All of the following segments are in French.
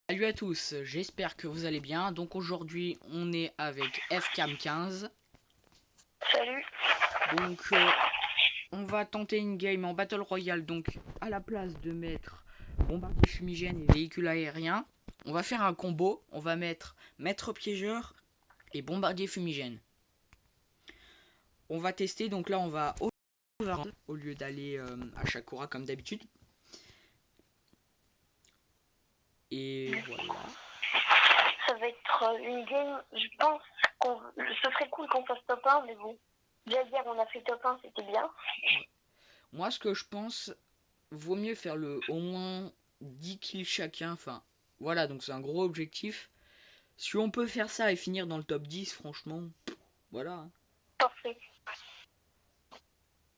Salut à tous, j'espère que vous allez bien. Donc aujourd'hui on est avec FCAM15. Salut. Donc on va tenter une game en Battle Royale. Donc à la place de mettre bombardier fumigène et véhicule aérien, on va faire un combo. On va mettre maître piégeur et bombardier fumigène. On va tester, donc là on va au lieu d'aller à Shakura comme d'habitude. Et voilà. Ça va être une game, je pense ce serait cool qu'on fasse top 1, mais bon. Déjà hier on a fait top 1, c'était bien. Ouais. Moi ce que je pense, vaut mieux faire au moins 10 kills chacun. Enfin, voilà, donc c'est un gros objectif. Si on peut faire ça et finir dans le top 10, franchement, voilà. Parfait.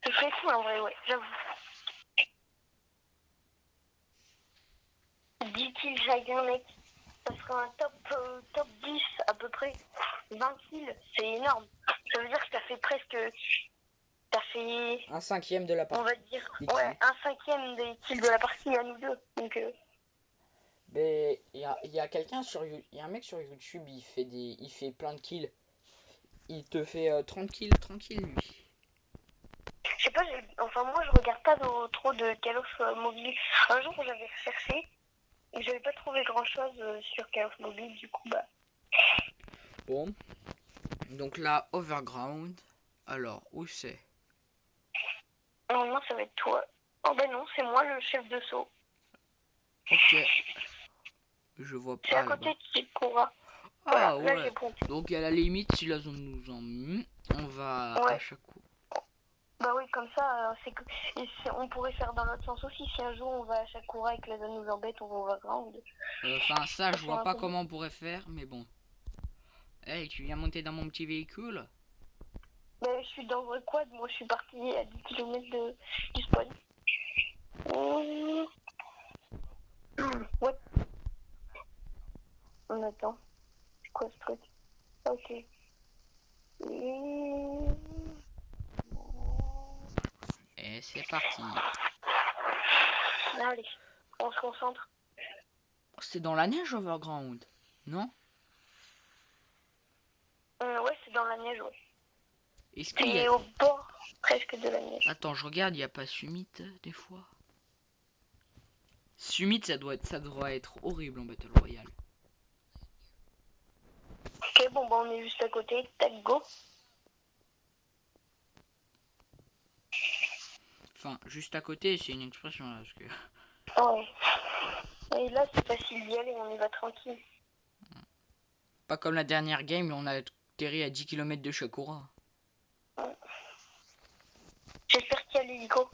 Ce serait cool en vrai, ouais, j'avoue. 10 kills chacun, mec. Ça serait un top 10 à peu près. 20 kills, c'est énorme. Ça veut dire que ça fait presque. Ça fait. Un cinquième de la partie. On va dire. Ouais, un cinquième des kills de la partie à nous deux. Donc. Mais il y a quelqu'un sur y a un mec sur YouTube, il fait plein de kills. Il te fait 30 kills tranquille lui. Je sais pas, enfin moi je regarde pas trop de Call of Mobile. Un jour j'avais recherché et j'avais pas trouvé grand chose sur Call of Mobile, du coup bah. Bon. Donc là, Overground. Alors, où c'est? Normalement ça va être toi. Oh ben non, c'est moi le chef de saut. Ok. Je vois pas. C'est à côté de Kikura. Voilà, Ah là ouais. j'ai compté. Donc à la limite, si la zone nous emmène, on va à Ouais. chaque coup. Bah oui, comme ça, on pourrait faire dans l'autre sens aussi. Si un jour on va à Shakura et que la zone nous embête, on va au Overground. Enfin, ça, Ça je fait vois un pas peu. comment on pourrait faire, mais bon. Hey, tu viens monter dans mon petit véhicule? Bah, je suis dans le quad, moi je suis parti à 10 km du spawn. Ouais. On attend. C'est quoi ce truc? Ok. Et c'est parti. Allez, on se concentre. C'est dans la neige, Overground, non? Ouais, c'est dans la neige, ouais. Est-ce qu'il y a... C'est au bord presque de la neige. Attends, je regarde, il n'y a pas Summit, des fois? Summit, ça doit être horrible en Battle Royale. Ok, bon, bah on est juste à côté. Tac, go. Enfin, juste à côté, c'est une expression là, parce que... Ouais. Et là, c'est facile d'y aller, on y va tranquille. Pas comme la dernière game, on a atterri à 10 km de Shakura. J'espère qu'il y a l'hélico.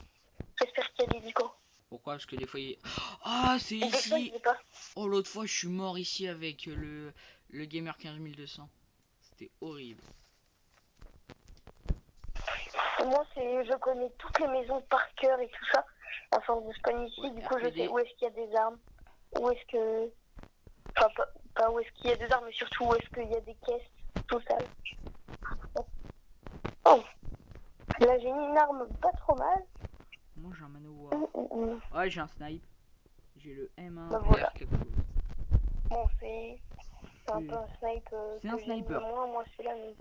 J'espère qu'il y a l'hélico. Pourquoi? Parce que des fois, il... Ah, c'est Et des fois, il ici! y est pas. Oh, l'autre fois, je suis mort ici avec le Gamer 15200. C'était horrible. Moi, je connais toutes les maisons par cœur et tout ça. À force de spawn ici, Ouais, du coup, je sais RPD. où est-ce qu'il y a des armes. Où est-ce que. Enfin, pas où est-ce qu'il y a des armes, mais surtout où est-ce qu'il y a des caisses. Tout ça. Oh! Là, j'ai une arme pas trop mal. Moi, j'ai un manoir. Ouais, j'ai un snipe. J'ai le M1 Bah VR voilà. quelque chose. Bon, c'est un peu un snipe C'est un que j'aime sniper. moins, moi, celui-là, mais.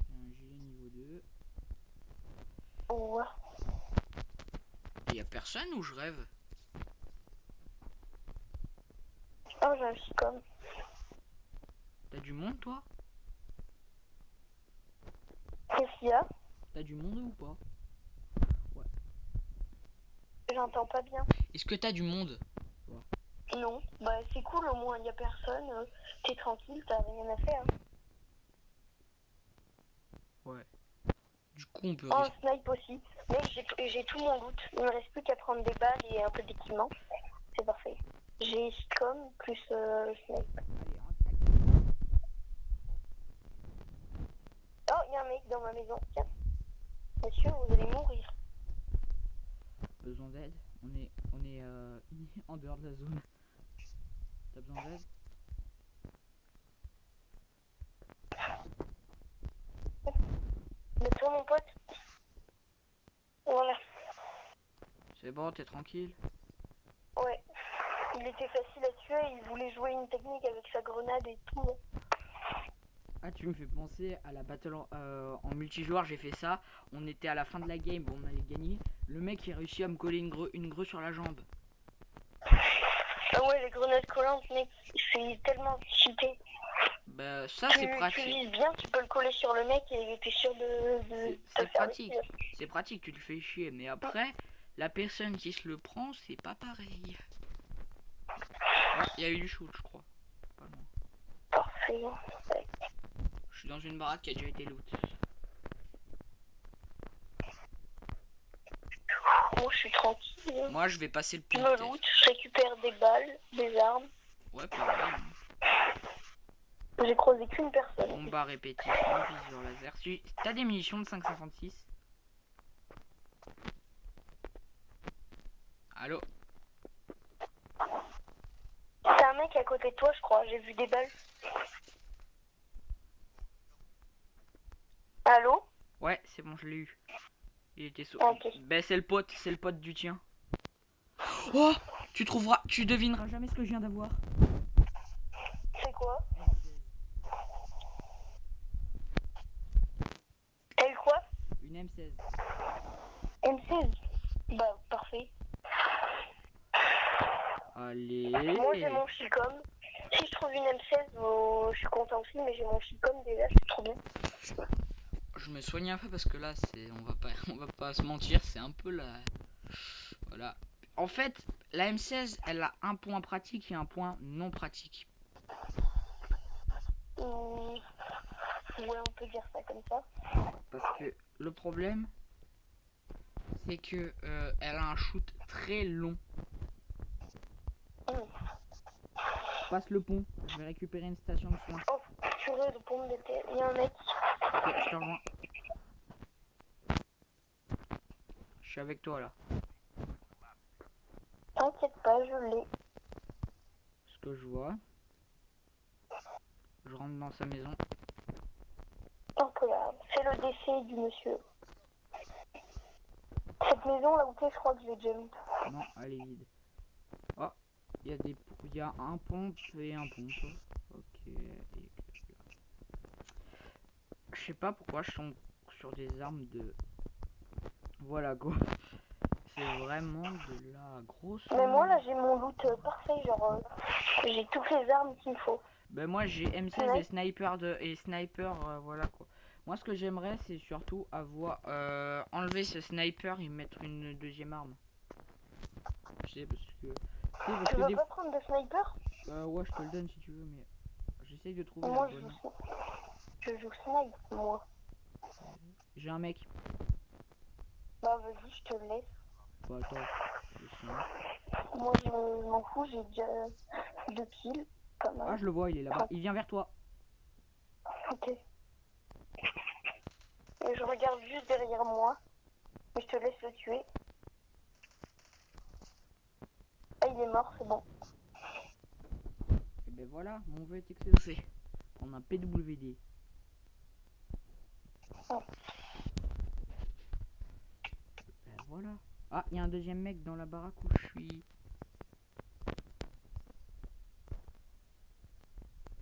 J'ai un gilet niveau 2. Ouais. Et y a personne ou je rêve? Oh, j'ai un Chicom. T'as du monde, toi? Qu'est-ce qu'il y a? T'as du monde ou pas? Ouais. J'entends pas bien. Est-ce que t'as du monde? Non. Bah, c'est cool, au moins, il y a personne. T'es tranquille, t'as rien à faire. Ouais. Du coup, on peut Oh, un risquer. snipe aussi. Mais j'ai tout mon loot. Il me reste plus qu'à prendre des balles et un peu d'équipement. C'est parfait. J'ai Chicom plus snipe. Oh, il y a un mec dans ma maison. Tiens. Monsieur, vous allez mourir. Besoin d'aide? On est en dehors de la zone. T'as besoin d'aide? Mais toi, mon pote. Voilà. C'est bon, t'es tranquille? Ouais, était facile à tuer, il voulait jouer une technique avec sa grenade et tout. Ah, tu me fais penser à la battle en multijoueur, j'ai fait ça. On était à la fin de la game, bon, on allait gagner. Le mec il réussit à me coller une greu sur la jambe. Ah ouais, les grenades collantes, mec, c'est tellement cheaté. Bah ça Tu c'est pratique. vises bien, tu peux le coller sur le mec et t'es sûr de te C'est le faire pratique. réussir. C'est pratique, tu te fais chier. Mais après, la personne qui se le prend, c'est pas pareil. Oh, il y a eu du shoot, je crois. Pas loin. Parfait. Je suis dans une baraque qui a déjà été loot. Moi, je suis tranquille. Moi, je vais passer le Je pire me test. loot, je récupère des balles, des armes. Ouais, pareil. J'ai croisé qu'une personne. Combat répétition, viseur laser. Si t'as des munitions de 5,56. Allô? C'est un mec à côté de toi, je crois. J'ai vu des balles. Allô? Ouais, c'est bon, je l'ai eu. Il était saut. Ok. Ben, c'est le pote du tien. Oh! Tu devineras jamais ce que je viens d'avoir. C'est quoi? Elle quoi? Une M16. M16. Bah, parfait. Allez. Moi, j'ai mon Chicom. Si je trouve une M16, je suis content aussi, mais j'ai mon Chicom déjà, c'est trop bien. Je me soigne un peu parce que là, on va pas se mentir, c'est un peu la, voilà. En fait, la M16, elle a un point pratique et un point non pratique. Ouais, on peut dire ça comme ça. Parce que le problème, c'est que elle a un shoot très long. Passe le pont, je vais récupérer une station de soins. Oh, purée, le pont de terre. Il y a un mec. Ok, je te rejoins. Je suis avec toi là. T'inquiète pas, je l'ai. Ce que je vois. Je rentre dans sa maison. Oh, regarde, c'est le décès du monsieur. Cette maison là où t'es, je crois que je l'ai déjà vue. Non, elle est vide. Oh, il y a un pompe et un pompe. Ok. Je sais pas pourquoi je tombe sur des armes de. Voilà quoi. C'est vraiment de la grosse. Mais moi là, j'ai mon loot parfait, genre j'ai toutes les armes qu'il me faut. Ben moi j'ai M16 Ouais. et sniper voilà quoi. Moi ce que j'aimerais c'est surtout avoir enlever ce sniper et mettre une deuxième arme. Je sais parce que Tu veux pas prendre de sniper? ouais je te le donne si tu veux mais j'essaye de trouver Moi la bonne. je joue snipe moi. J'ai un mec. Bah vas-y, je te le laisse. Bah attends. Moi je m'en fous, j'ai déjà 2 kills. Pas mal. Ah je le vois, il est là-bas. Il vient vers toi. Ok. Et je regarde juste derrière moi. Et je te laisse le tuer. Ah, il est mort, c'est bon. Et ben voilà, mon vœu est exaucé. Prendre un PWD. Oh. Ben voilà. Ah, il y a un deuxième mec dans la baraque où je suis.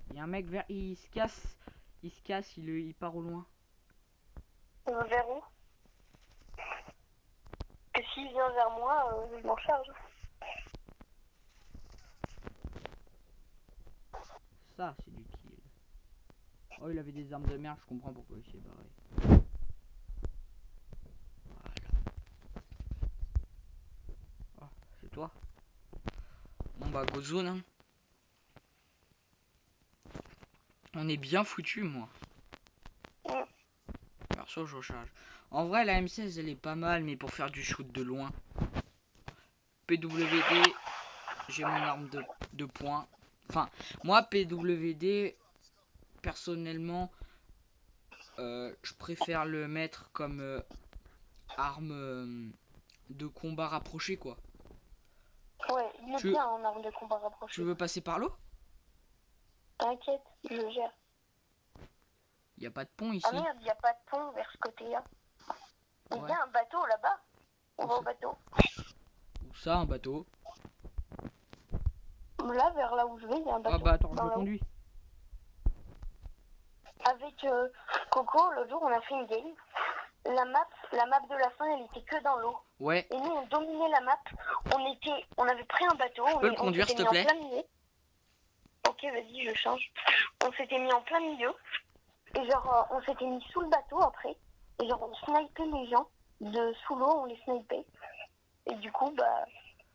Il y a un mec vers. Il se casse. Il part au loin. Vers où? Que s'il vient vers moi, je m'en charge. Ça, c'est du kill. Oh, il avait des armes de merde, je comprends pourquoi il s'est barré. Voilà. Oh, c'est toi. Bon bah, go zone, hein. On est bien foutu, moi. Perso, je recharge. En vrai, la M16, elle est pas mal, mais pour faire du shoot de loin. PWD, j'ai mon arme de poing. Enfin, moi, PWD, personnellement, je préfère le mettre comme arme de combat rapproché, quoi. Ouais, il est bien en arme de combat rapproché. Tu veux passer par l'eau? T'inquiète, je gère. Il n'y a pas de pont ici. Ah merde, il n'y a pas de pont vers ce côté-là. Il y Ouais. a un bateau là-bas. On va au bateau. Où ça, un bateau? Comme là, vers là où je vais, il y a un bateau. Ah bah attends, je dans le la- conduis. Avec Coco, l'autre jour, on a fait une game. La map de la fin, elle était que dans l'eau. Ouais. Et nous, on dominait la map. On avait pris un bateau. Tu peux le conduire, s'il te plaît? En plein milieu. Ok, vas-y, je change. On s'était mis en plein milieu. Et genre, on s'était mis sous le bateau après. Et genre, on snipait les gens. De sous l'eau, on les snipait. Et du coup, bah,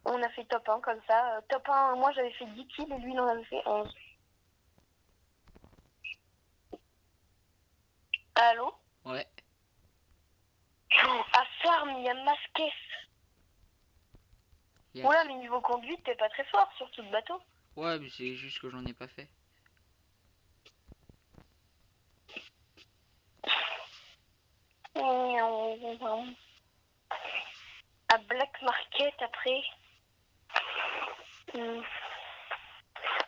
on a fait top 1 comme ça. Top 1, moi, j'avais fait 10 kills et lui, il en avait fait 11. Allô? Ouais. À Farm, il y a Masquès. Yes. Oula, mais niveau conduite, t'es pas très fort sur tout le bateau. Ouais, mais c'est juste que j'en ai pas fait. À Black Market après.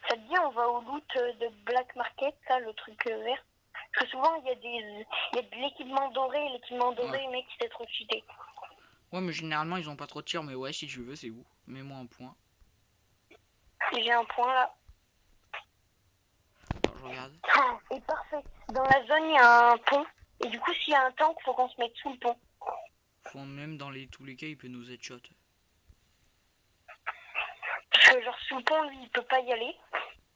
Ça te dit, on va au loot de Black Market, là, le truc vert. Parce que souvent, il y a de l'équipement doré, et l'équipement doré, Ouais. mec, c'est trop cheaté. Ouais, mais généralement ils ont pas trop de tir, mais ouais, si tu veux, c'est où? Mets-moi un point. J'ai un point là. Attends, je regarde. Et parfait. Dans la zone, il y a un pont. Et du coup, s'il y a un tank, faut qu'on se mette sous le pont. Faut même dans tous les cas, il peut nous headshot. Parce que genre, sous le pont, lui, il peut pas y aller.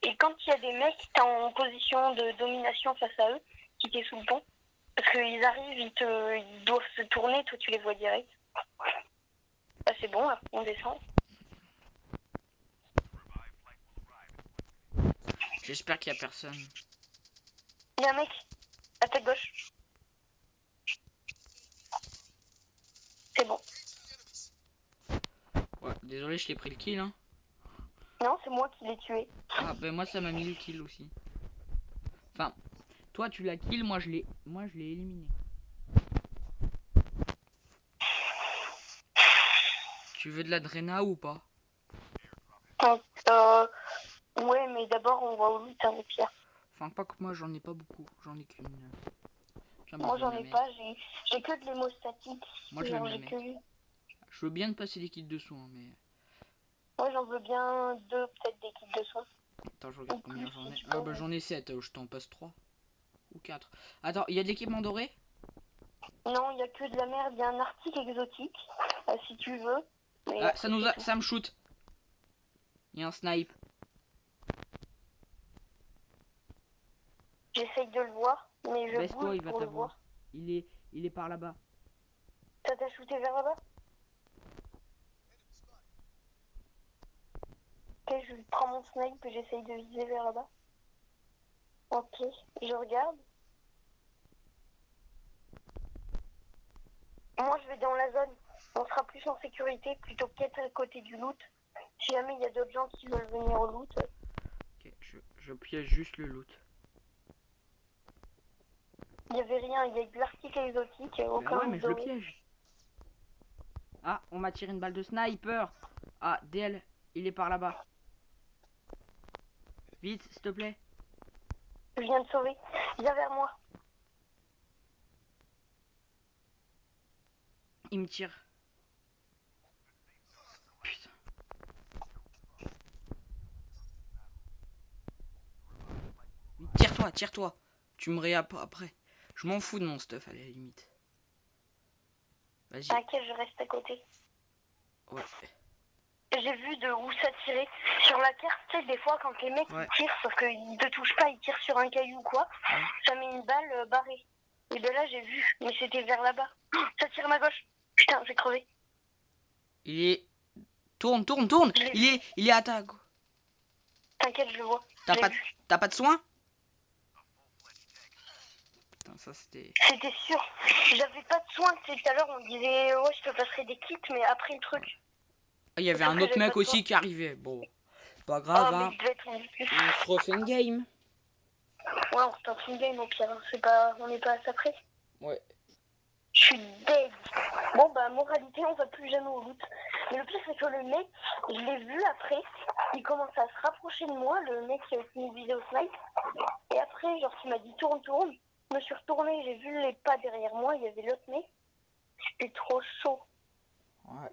Et quand il y a des mecs qui sont en position de domination face à eux, qui étaient sous le pont, parce qu'ils arrivent, ils doivent se tourner, toi tu les vois direct. Bah c'est bon, là, on descend. J'espère qu'il y a personne. Il y a un mec, à ta gauche. C'est bon. Ouais, désolé, je t'ai pris le kill, hein. Non, c'est moi qui l'ai tué. Ah, ben moi ça m'a mis le kill aussi. Enfin, toi tu l'as kill, moi je l'ai éliminé. Tu veux de la Drena ou pas? Ouais, mais d'abord on va au loot, hein, au pire. Enfin, pas que moi, j'en ai pas beaucoup. J'en ai qu'une. Moi j'en ai pas, j'ai que de l'hémostatique. Moi je vais me la j'ai mettre. que... Je veux bien te passer des kits de soins, mais... Moi j'en veux bien 2, peut-être des kits de soins. Attends, je regarde combien plus, j'en ai. si tu Ah peux, bah mais- j'en ai 7, je t'en passe 3. Ou 4. Attends, il y a de l'équipement doré? Non, il y a que de la merde, il y a un article exotique, si tu veux. Mais Ah, après, ça me shoot. Il y a un snipe. J'essaye de le voir, mais je Baisse-toi, bouge il va pour le t'avoir. voir. Il est par là-bas. Ça t'a shooté vers là-bas? Ok, je prends mon snipe et j'essaye de viser vers là-bas. Ok, je regarde. Moi, je vais dans la zone. On sera plus en sécurité plutôt qu'être à côté du loot. Si jamais il y a d'autres gens qui veulent venir au loot. Ok, je piège juste le loot. Il n'y avait rien, il y a de l'article exotique, aucun Bah ouais, mais je le doré. piège. Ah, on m'a tiré une balle de sniper. Ah, DL, il est par là-bas. Vite, s'il te plaît. Je viens de sauver. Viens vers moi. Il me tire. Putain. Vite, tire-toi, tire-toi. Tu me réapp après. Je m'en fous de mon stuff à la limite. Vas-y. T'inquiète, je reste à côté. Ouais. J'ai vu de où ça tirait. Sur la carte, tu sais, des fois, quand les mecs Ouais. ils tirent, sauf qu'ils te touchent pas, ils tirent sur un caillou ou quoi, Ouais. ça met une balle barrée. Et ben là, j'ai vu, mais c'était vers là-bas. Oh, ça tire à ma gauche. Putain, j'ai crevé. Il est... Tourne, tourne, tourne. Il est à ta... T'inquiète, je le vois. T'as pas de soin? Putain, ça c'était... C'était sûr. J'avais pas de soin, tu sais, tout à l'heure, on disait, ouais, je te passerai des kits, mais après le truc. Ah, il y avait un autre mec aussi qui arrivait. Bon, c'est pas grave, Oh, mais hein. il devait être en plus. On se refait une game. Ouais, on se tente une game au pire. C'est pas... On n'est pas à ça près. Ouais. Je suis dead. Bon, bah, moralité, on va plus jamais au loot. Mais le pire, c'est que le mec, je l'ai vu après, il commence à se rapprocher de moi, le mec qui nous visait au snipe. Et après, genre, il m'a dit tourne, tourne. Je me suis retournée, j'ai vu les pas derrière moi, il y avait l'autre mec. C'était trop chaud. Ouais.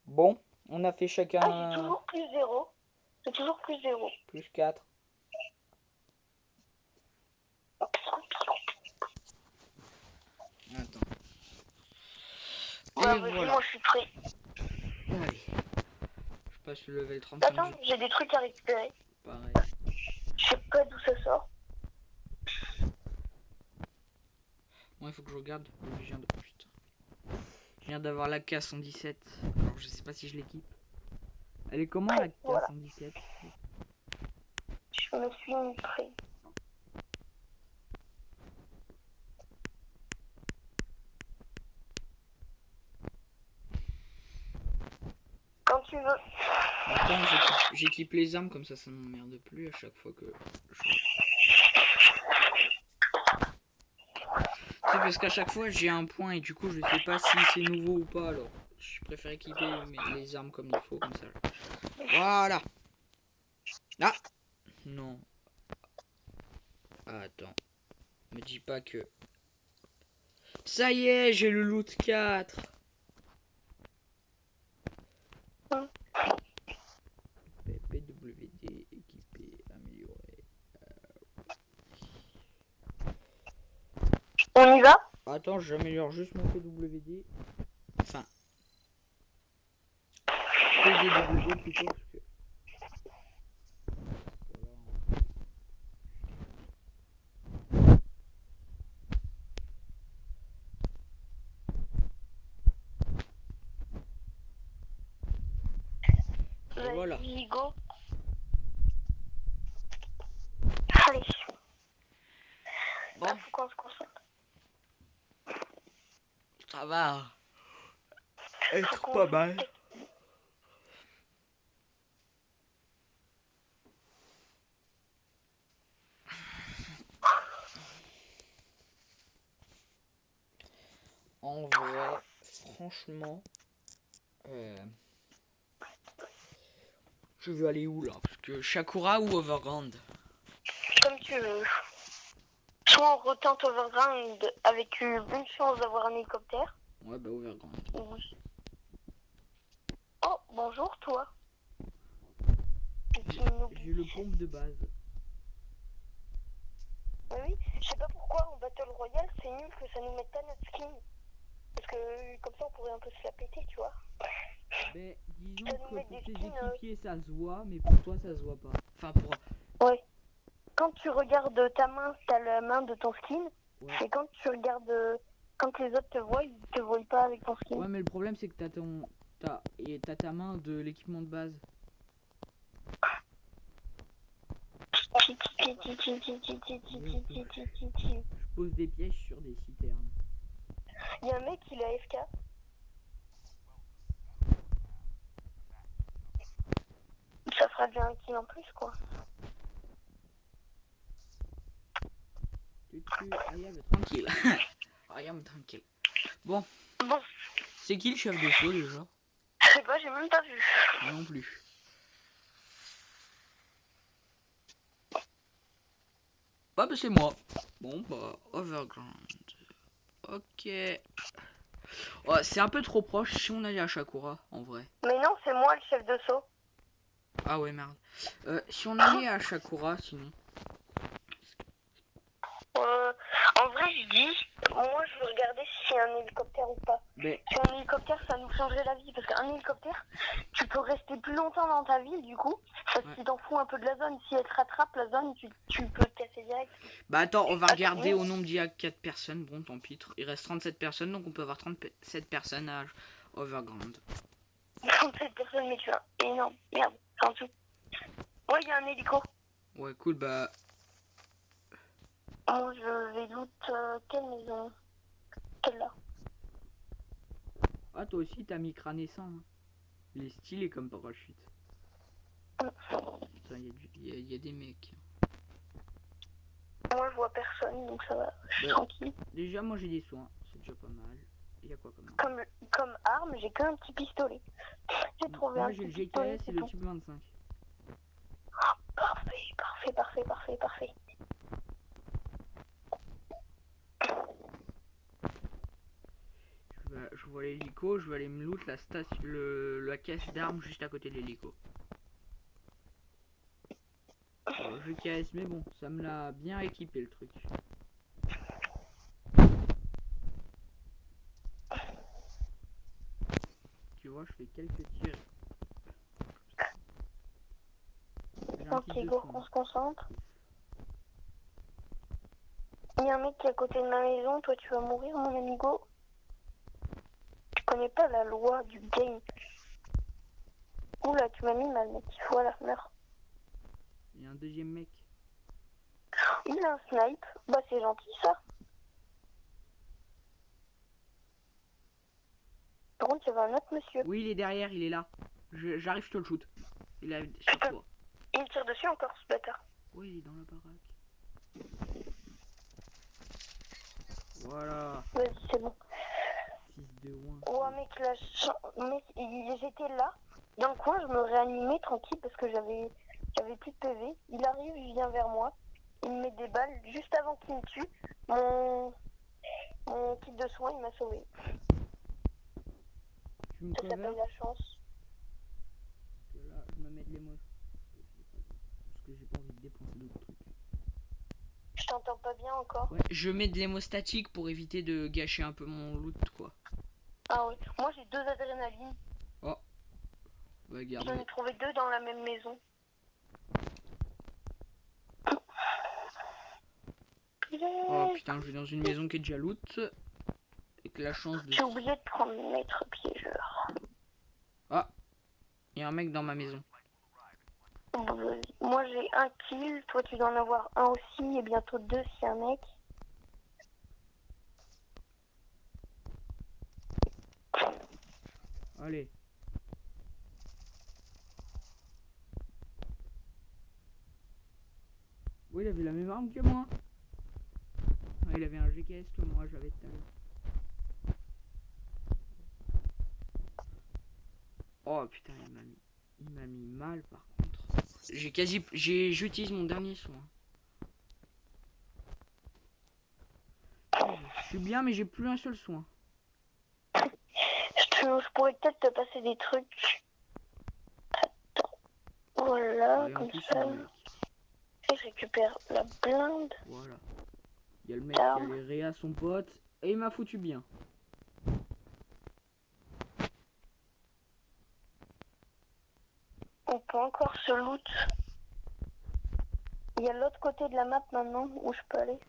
Bon, on a fait Ah, j'ai chacun... toujours plus 0. C'est toujours plus 0. Plus 4. Attends. Ouais, Et vas-y, voilà. moi je suis prêt. Allez. Je passe le level 35. Attends, j'ai des trucs à récupérer. Pareil. Je sais pas d'où ça sort. Moi, il faut que je regarde. Je viens de... Putain. Je viens d'avoir la K117. Alors, je sais pas si je l'équipe. Elle est comment la Voilà. K117? Je me suis mis prêt. Quand tu veux. Attends, j'équipe les armes comme ça m'emmerde plus à chaque fois que je... C'est parce qu'à chaque fois j'ai un point et du coup je sais pas si c'est nouveau ou pas, alors je préfère équiper les armes comme il faut, comme ça. Voilà. Ah non. Attends. Me dis pas que... Ça y est, j'ai le loot 4. PWD équipé, amélioré. On y va? Attends, j'améliore juste mon PWD. Enfin. PDW plutôt parce que... Voilà. Vas-y, go. Allez. Bon, Faut qu'on se concentre. ça va être qu'on pas joue. mal. En vrai, franchement, je veux aller où là? Parce que Shakura ou Overground? Comme tu veux. Soit on retente Overground avec une chance d'avoir un hélicoptère. Ouais, bah Overground. Oui. Oh, bonjour toi. J'ai le pompe de base. Oui, je sais pas pourquoi en Battle Royale c'est nul que ça nous mette pas notre skin. Parce que comme ça on pourrait un peu se la péter, tu vois. Mais disons Ça nous que met pour des tes skins, équipiers ça se voit, mais pour toi ça se voit pas. Enfin pour... Ouais. Quand tu regardes ta main, t'as la main de ton skin. Ouais. Et quand tu regardes, quand les autres te voient, ils te voient pas avec ton skin. Ouais, mais le problème c'est que t'as ta main de l'équipement de base. Je pose des pièges sur des citernes. Il y a un mec qui est AFK. Ça fera déjà un kill en plus, quoi. Ayam, tranquille. Ayam, tranquille. Bon. Bon. C'est qui le chef de saut déjà? Je sais pas, j'ai même pas vu. Moi non plus. Bah, c'est moi. Bon bah, Overground. Ok. Ouais, c'est un peu trop proche si on allait à Shakura, en vrai. Mais non, c'est moi le chef de saut. Ah ouais, merde. Si on allait à Shakura, sinon. En vrai, je dis, moi je veux regarder s'il y a un hélicoptère ou pas. Mais... Si un hélicoptère, ça nous changerait la vie. Parce qu'un hélicoptère, tu peux rester plus longtemps dans ta ville, du coup. Parce que tu t'en fous un peu de la zone. Si elle te rattrape, la zone, tu peux te casser direct. Bah attends, on va regarder au nombre d'il y a 4 personnes. Bon, tant pis. Il reste 37 personnes, donc on peut avoir 37 personnes à Overground. 37 personnes, mais tu vois, énorme. Merde, en dessous. Ouais, il y a un hélico. Ouais, cool, bah... Moi, je vais loot quelle maison? Celle-là. Ah, toi aussi, t'as mis Crânescent. Hein. Il est stylé comme parachute. Putain, il y a des mecs. Moi, je vois personne, donc ça va. Je suis tranquille. Déjà, moi, j'ai des soins. C'est déjà pas mal. Il y a quoi comme arme? Comme arme, j'ai qu'un petit pistolet. J'ai trouvé un petit pistolet. Moi, j'ai le GKS et le type 25. Parfait, parfait, parfait, parfait, parfait. Je vois l'hélico, je vais aller me loot la caisse d'armes juste à côté de l'hélico. je caisse, mais bon, ça me l'a bien équipé le truc. Tu vois, je fais quelques tirs. J'ai un Ok, kit de go, soin. on se concentre. Il y a un mec qui est à côté de ma maison, toi tu vas mourir mon amigo. Tu connais pas la loi du game. Oula, tu m'as mis mal mec, voilà, meurs. Il y a un deuxième mec. Il a un snipe, bah c'est gentil ça. Par contre, il y avait un autre monsieur. Oui, il est derrière, il est là. J'arrive, je te le shoot. Il est sur toi. Il me tire dessus encore ce bâtard. Oui, il est dans la baraque. Voilà. Vas-y, c'est bon. 6-2-1. Ouais mec, là, j'étais là. Dans le coin, je me réanimais tranquille parce que j'avais plus de PV. Il arrive, il vient vers moi. Il me met des balles. Juste avant qu'il me tue, mon kit de soin, il m'a sauvé. Tu me Ça cover? s'appelle la chance. Parce que là, je me mets de l'émotion. Parce que j'ai pas envie de dépenser d'autres trucs. Je t'entends pas bien encore. Ouais, je mets de l'hémostatique pour éviter de gâcher un peu mon loot, quoi. Ah ouais. Moi, j'ai 2 adrénalines. Oh. Bah, garde. J'en ai trouvé 2 dans la même maison. Oh putain, je vais dans une maison qui est déjà loot. Avec la chance de... J'ai oublié de prendre maître piégeur. Ah, il y a un mec dans ma maison. Moi j'ai un kill, toi tu dois en avoir un aussi et bientôt 2 si un mec. Allez. Oui, il avait la même arme que moi. Ah, il avait un GKS que moi, j'avais tout à l'heure. Oh putain, il m'a mis mal par contre. J'utilise mon dernier soin. Je suis bien, mais j'ai plus un seul soin. Je pourrais peut-être te passer des trucs. Attends. Voilà, Et en comme plus, ça. mec. Et je récupère la blinde. Voilà. Il y a le mec qui allait réa son pote. Et il m'a foutu bien. On peut encore se loot. Il y a l'autre côté de la map maintenant où je peux aller.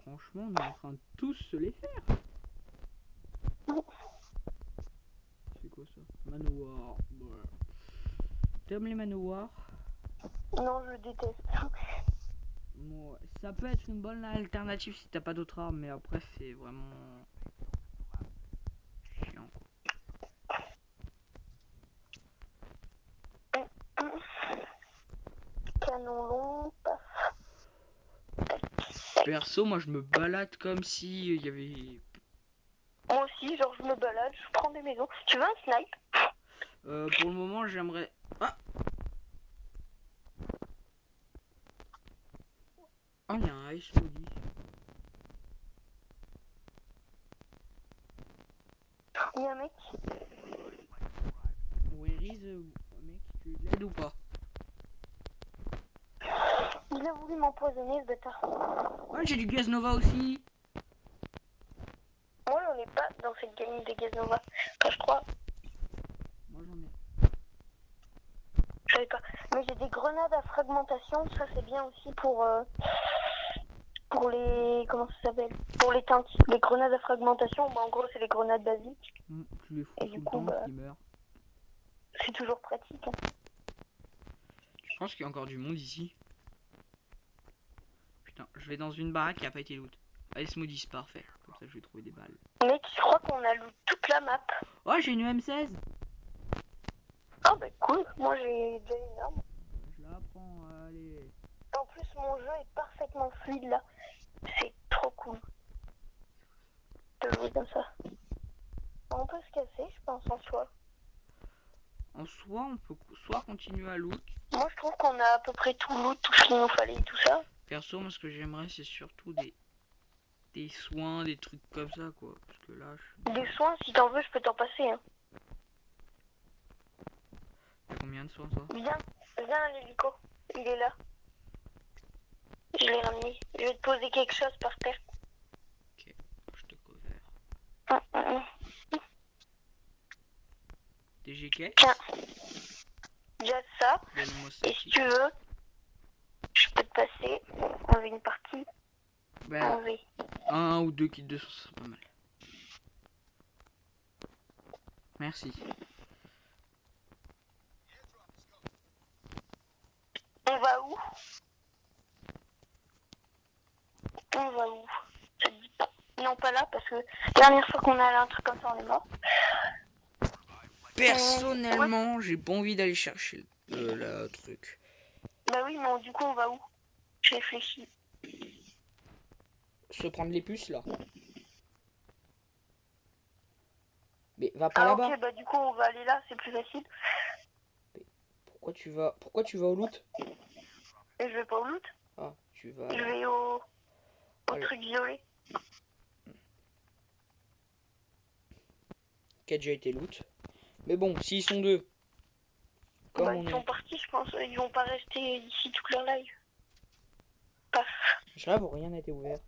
Franchement, on est en train de tous se les faire. C'est quoi ça? Manoir. Ouais. T'aimes les manoirs? Non, je déteste. Bon, ça peut être une bonne alternative si t'as pas d'autres armes, mais après c'est vraiment chiant quoi. Canon long, paf. Perso, moi je me balade comme si il y avait... Moi aussi, genre je me balade, je prends des maisons. Tu veux un snipe? Pour le moment j'aimerais... Ah, oh, il y a un ice maudit. Il y a un mec. Where is mec, tu l'aides ou pas? Il a voulu m'empoisonner ce bâtard. Ouais, j'ai du gaz nova aussi. Moi j'en ai pas dans cette game des gaz nova. Enfin, je crois. Moi j'en ai. Je savais pas. Mais j'ai des grenades à fragmentation, ça c'est bien aussi pour les... Comment ça s'appelle? Pour les tanks. Les grenades à fragmentation, bah en gros c'est les grenades basiques. Tu les fous Et sous du le coup, tank, bah, ils meurent. c'est toujours pratique. Hein. Je pense qu'il y a encore du monde ici. Putain, je vais dans une baraque qui a pas été loot. Ice maudit, c'est parfait. Comme ça je vais trouver des balles. Mec, je crois qu'on a loot toute la map. Oh, j'ai une M16. Ah bah cool, moi j'ai déjà une arme. Je la prends, allez. En plus mon jeu est parfaitement fluide là. C'est trop cool de jouer comme ça. On peut se casser, je pense, en soi. En soi, on peut soit continuer à loot. Moi je trouve qu'on a à peu près tout loot, tout ce qu'il nous fallait, tout ça. Perso, moi ce que j'aimerais c'est surtout des soins, des trucs comme ça quoi. Parce que là, Des soins, si t'en veux, je peux t'en passer. Hein. combien de soins, toi? Viens à l'hélico. Il est là. Je l'ai ramené. Je vais te poser quelque chose par terre. Ok, je te couvre. TGK? Tiens. Déjà ça. Donne-moi Et ça. si tu veux, je peux te passer. Enlever une partie. Bah, Enlever. un ou deux kits de soins, c'est pas mal. Merci. On va où? On va où? Ça te dit pas. Non, pas là, parce que la dernière fois qu'on a allé un truc comme ça, on est mort. Personnellement, j'ai pas envie d'aller chercher le truc. Bah oui, mais du coup, on va où? Je réfléchis. Se prendre les puces là. Mais va pas là-bas. Ok, bah du coup, on va aller là, c'est plus facile. Pourquoi tu vas au loot? Et je vais pas au loot. Ah, tu vas. Je vais au truc violet. Qui a déjà été loot. Mais bon, s'ils sont deux. Comme Bah, on ils sont est. partis, je pense. Ils vont pas rester ici toute leur live. Paf. J'avoue, rien n'a été ouvert.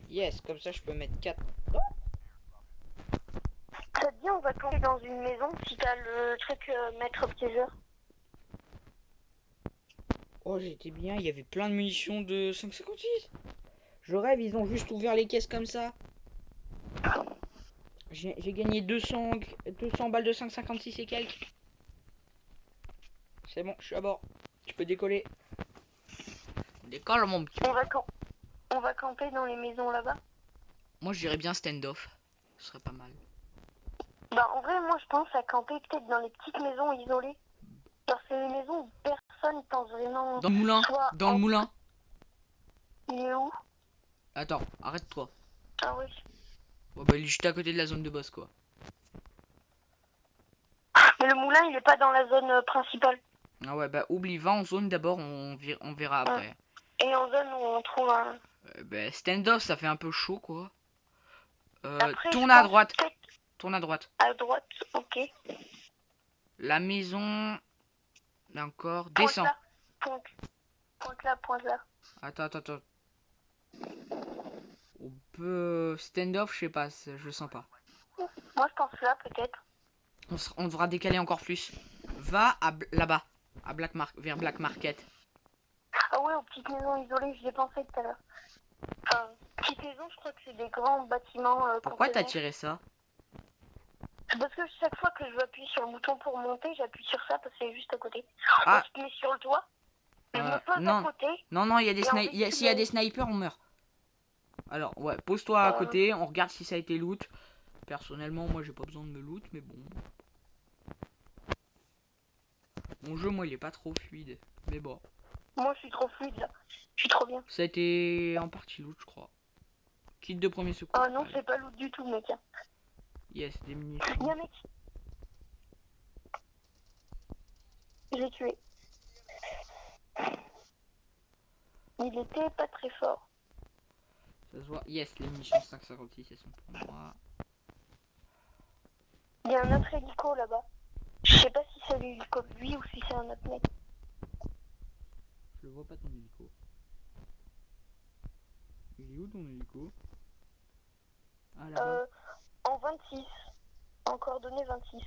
Yes, comme ça je peux mettre 4. Ça te dit, on va camper dans une maison si t'as le truc maître piégeur. Oh, j'étais bien, il y avait plein de munitions de 5,56. Je rêve, ils ont juste ouvert les caisses comme ça. J'ai gagné 200 balles de 5,56 et quelques. C'est bon, je suis à bord. Tu peux décoller. Décolle mon petit. On va camper dans les maisons là-bas. Moi je dirais bien stand-off. Ce serait pas mal. Bah en vrai, moi je pense à camper peut-être dans les petites maisons isolées. Genre c'est les maisons où personne pense vraiment. Dans le moulin. Dans le moulin. Il est où? Attends, arrête-toi. Ah oui. Bon bah il est juste à côté de la zone de boss quoi. Mais le moulin il est pas dans la zone principale. Ah ouais bah oublie, va en zone d'abord, on verra après. Et en zone où on trouve un... Bah stand-off ça fait un peu chaud quoi. Après, tourne à droite. Tourne à droite. À droite, ok. La maison... Là encore, descends. Pointe là, pointe là. Attends. On peut... Stand-off, je sais pas, je le sens pas. Moi je pense là peut-être. On devra décaler encore plus. Va là-bas, à vers Black Market. Ah ouais, aux petites maisons isolées, j'y ai pensé tout à l'heure. Enfin, petites maisons, je crois que c'est des grands bâtiments. Pourquoi t'as tiré ça? Parce que chaque fois que je veux appuyer sur le bouton pour monter, j'appuie sur ça parce que c'est juste à côté. Ah. On se met sur le toit. Je me pose non. à côté. Non, il y a des snipers. S'il y a des snipers, on meurt. Alors, ouais, pose-toi à côté, on regarde si ça a été loot. Personnellement, moi j'ai pas besoin de me loot, mais bon. Mon jeu, moi, il est pas trop fluide. Mais bon. Moi, je suis trop fluide là. Je suis trop bien. Ça a été en partie loot, je crois. Kit de premier secours. Ah non, c'est pas loot du tout, mec. Yes, des munitions. Viens, mec. Je l'ai tué. Il était pas très fort. Ça se voit. Yes, les munitions 5,56, elles sont pour moi. Il y a un autre hélico là-bas. Je sais pas si c'est l'hélico de lui ou si c'est un autre mec. Je le vois pas ton hélico. Il est où ton hélico? Ah là-bas. En 26. En coordonnée 26.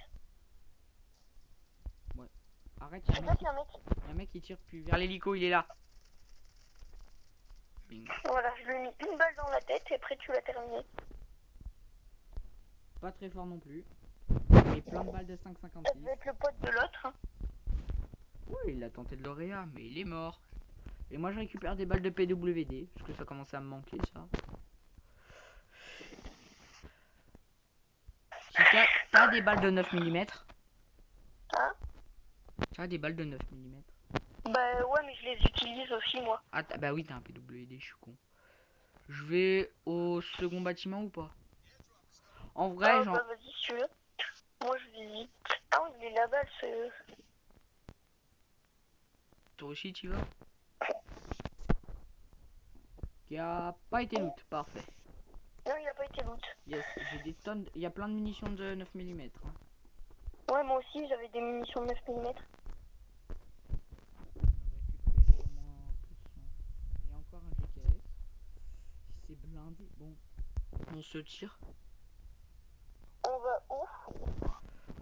Ouais. Arrête, Je sais pas s'il y a un mec. Il y a un mec qui tire puis vers l'hélico, il est là. Bing. Voilà, je lui ai mis une balle dans la tête et après tu l'as terminé. Pas très fort non plus. Il plein de balles de 5,56. Ça devait être le pote de l'autre. Hein. Ouais, il a tenté de l'Oréa, mais il est mort. Et moi je récupère des balles de PWD, parce que ça commençait à me manquer ça. Si t'as des balles de 9 mm. Hein? T'as des balles de 9 mm. Bah ouais, mais je les utilise aussi moi. Ah bah oui, t'as un PWD, je suis con. Je vais au second bâtiment ou pas? En vrai, genre... Bah vas-y si tu veux. Moi je visite. Ah oui, il est là-bas ce... Toi aussi tu vas? Qui a pas été loot, parfait. Non, il a pas été loot. Yes, j'ai des tonnes... Il y a plein de munitions de 9 mm. Ouais, moi aussi, j'avais des munitions de 9 mm. Il y a encore un GKS. C'est blindé. Bon, on se tire. On va où?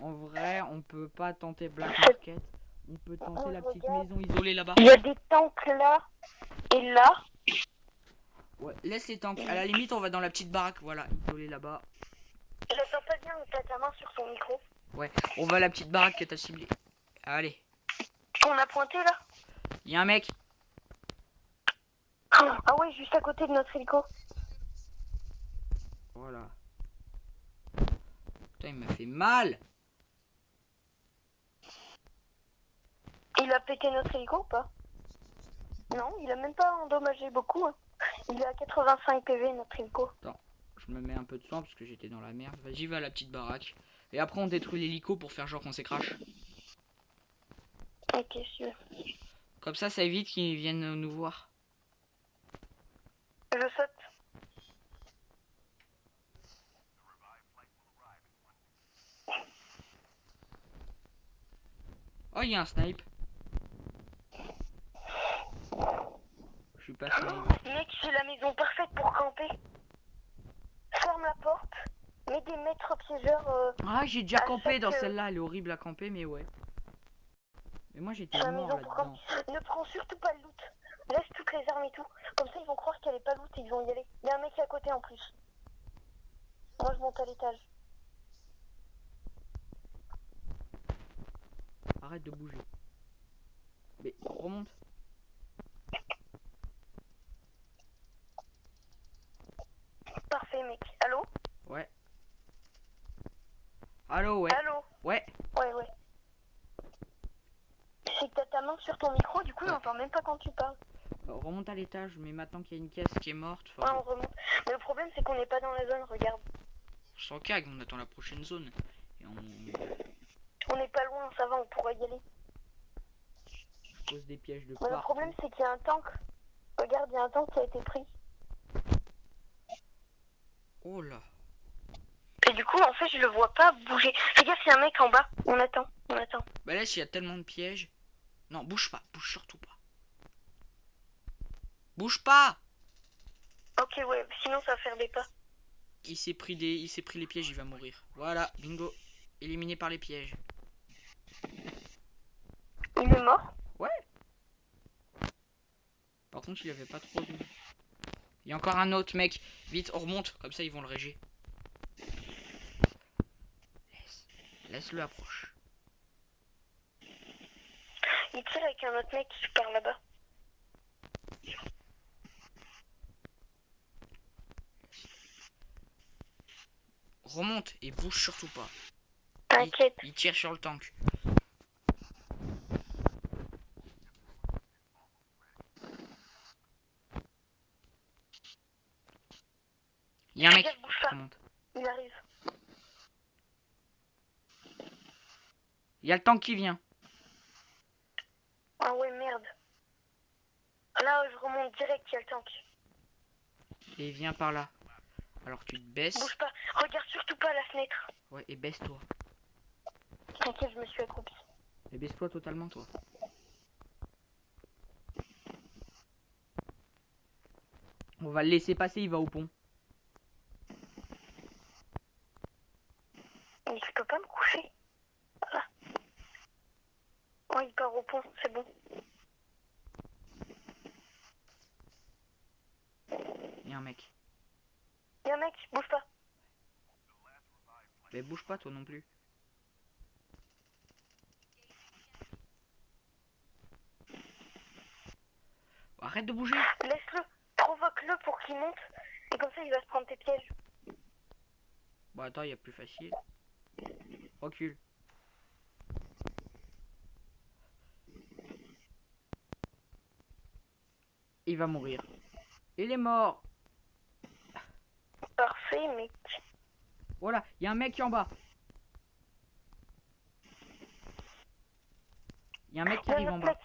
En vrai, on peut pas tenter Black Market. On peut tenter Moi, la je petite regarde. maison isolée là-bas. Il y a des tanks là et là. Ouais, laisse les tanks. À la limite, on va dans la petite baraque. Voilà, isolée là-bas. J'entends pas bien, t'as ta main sur ton micro. Ouais, on va à la petite baraque que t'as ciblée. Allez, On a pointé là. il y a un mec. Ah ouais, juste à côté de notre hélico. Voilà. Putain, il m'a fait mal. Il a pété notre hélico ou pas? Non, il a même pas endommagé beaucoup. Hein. Il est à 85 PV notre hélico. Attends, je me mets un peu de soin parce que j'étais dans la merde. Vas-y, va à la petite baraque. Et après, on détruit l'hélico pour faire genre qu'on s'est crash. Ok, sûr. Comme ça évite qu'ils viennent nous voir. Je saute. Oh, il y a un snipe. Je suis pas snipe. Mec, c'est la maison parfaite pour camper. Ferme la porte. Mets des maîtres piégeurs. Ah, j'ai déjà à campé chaque, dans celle-là. Elle est horrible à camper, mais ouais. Mais moi, j'étais sur la mort maison pour là-dedans. camper. Ne prends surtout pas le loot. Laisse toutes les armes et tout. Comme ça, ils vont croire qu'elle est pas loot et ils vont y aller. Il y a un mec à côté en plus. Moi, je monte à l'étage. Arrête de bouger. Mais remonte. Parfait, mec. Allô? Ouais. Allô, ouais. Allô? Ouais. Ouais, ouais. C'est que t'as ta main sur ton micro, du coup, Ouais. j'entends même pas quand tu parles. Remonte à l'étage, mais maintenant qu'il y a une caisse qui est morte, Ouais, on remonte. Mais le problème, c'est qu'on n'est pas dans la zone, regarde. on s'en cague, on attend la prochaine zone. Et On n'est pas loin, ça va, on pourra y aller. je pose des pièges de Mais le partout. problème, c'est qu'il y a un tank. Regarde, il y a un tank qui a été pris. Oh là. Et du coup, en fait, je le vois pas bouger. Fais gaffe, il y a un mec en bas. On attend, on attend. Bah là, s'il y a tellement de pièges. Non, bouge pas, bouge surtout pas. Bouge pas! Ok, ouais, sinon ça va faire des pas. Il s'est pris les pièges, il va mourir. Voilà, bingo. Éliminé par les pièges. Il est mort? Ouais. Par contre, il avait pas trop de... Il y a encore un autre mec. Vite, on remonte. Comme ça, ils vont le réger. Laisse-le approche. Il tire avec un autre mec qui part là-bas. Remonte et bouge surtout pas. T'inquiète. Il tire sur le tank. Il y a un mec. Regarde, bouge pas. Remonte. Il arrive. Il y a le tank qui vient. Ah ouais, merde. Là, je remonte direct, il y a le tank. Et il vient par là. Alors tu te baisses. Bouge pas. Regarde surtout pas la fenêtre. Ouais, et baisse-toi. T'inquiète, je me suis accroupi. Et baisse-toi totalement, toi. On va le laisser passer, il va au pont. Mais je peux pas me coucher. Voilà. Oh, il part au pont, c'est bon. Il y a un mec. Il y a un mec, bouge pas. Mais bouge pas, toi non plus. Arrête de bouger. Laisse-le. Provoque-le pour qu'il monte. Et comme ça, il va se prendre tes pièges. Bon, attends, il y a plus facile. Recule. Il va mourir. Il est mort. Parfait, mec. Voilà, il y a un mec qui est en bas. Il y a un mec qui arrive en bas.